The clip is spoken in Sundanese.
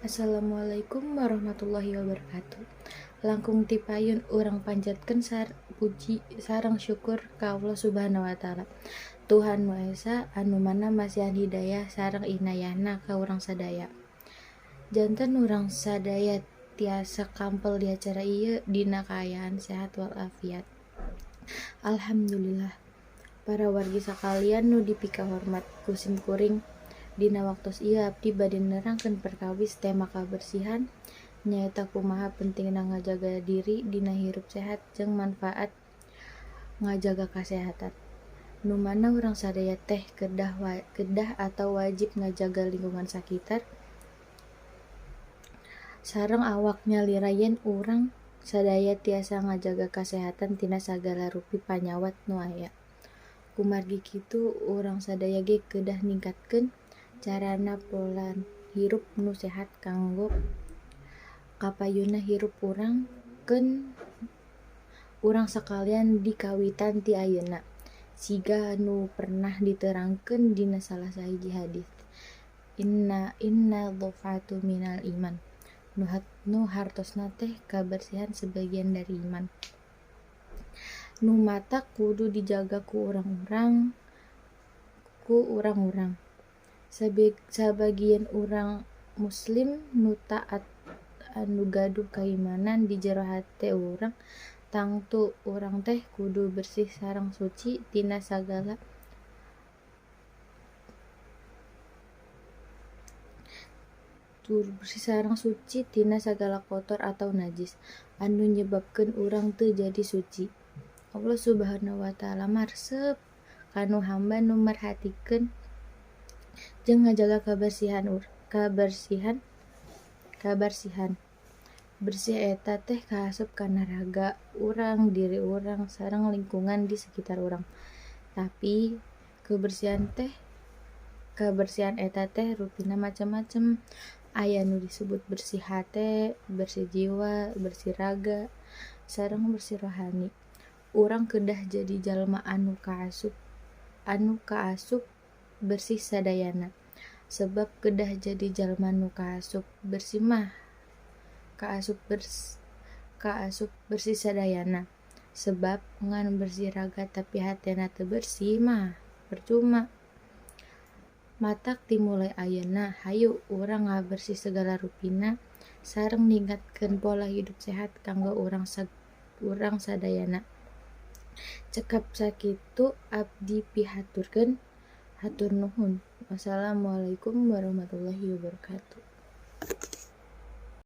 Assalamualaikum warahmatullahi wabarakatuh. Langkung tipayun urang panjatkeun puji sareng syukur ka Allah Subhanahu wa taala. Tuhan Maha Esa anu mana masihan hidayah sareng inayahna ka urang sadaya. Janten urang sadaya tiasa kampel di acara ieu dina kaayaan sehat walafiat. Alhamdulillah. Para wargi sakalian nu dipika hormat kusim kuring dina waktos ieu abdi bade nerangkeun perkawis tema kabersihan nyaeta kumaha pentingna ngajaga diri dina hirup sehat jeung manfaat ngajaga kasehatan. Nu mana urang sadaya teh kedah atau wajib ngajaga lingkungan sakitar sareng awak nyalira yen urang sadaya tiasa ngajaga kasehatan tina sagala rupi panyawat nu aya. Kumargi kitu urang sadaya ge kedah ningkatkeun carana pola hirup nu sehat kanggo kapayuna hirup urang keun urang sakalian di kawitan ti ayeuna. Siga nu pernah diterangkeun dina salah sahiji hadis. Inna dhofatu minal iman. Nu hartosna teh kabersihan sebagian dari iman. Nu mata kudu dijaga ku urang-urang. Sabagian urang muslim nu taat anu gaduh keimanan di jero hate urang tangtu urang teh kudu bersih sareng suci tina sagala kotor atau najis anu nyebabkeun urang teu jadi suci. Allah Subhanahu wa taala marseup kanu hamba nu merhatikeun jeung ngajaga kabersihan. Bersih eta teh kaasup kana raga urang, diri urang, sareng lingkungan di sekitar urang. Tapi kebersihan eta teh rupina macem-macem. Aya nu disebut bersih hate, bersih jiwa, bersih raga, sareng bersih rohani. Urang kedah jadi jalma anu kaasup bersih sadayana. Sebab kedah jadi jalma nu kaasup bersih mah kaasup bersih sadayana. Sebab ngan bersih raga tapi hatena teu bersih mah percuma. Matak timulai ayeuna hayu urang ngabersih segala rupina sareng ningkatkeun pola hidup sehat kanggo urang sadayana. Cekap sakitu abdi pihaturkeun. Hatur nuhun. Wassalamualaikum warahmatullahi wabarakatuh.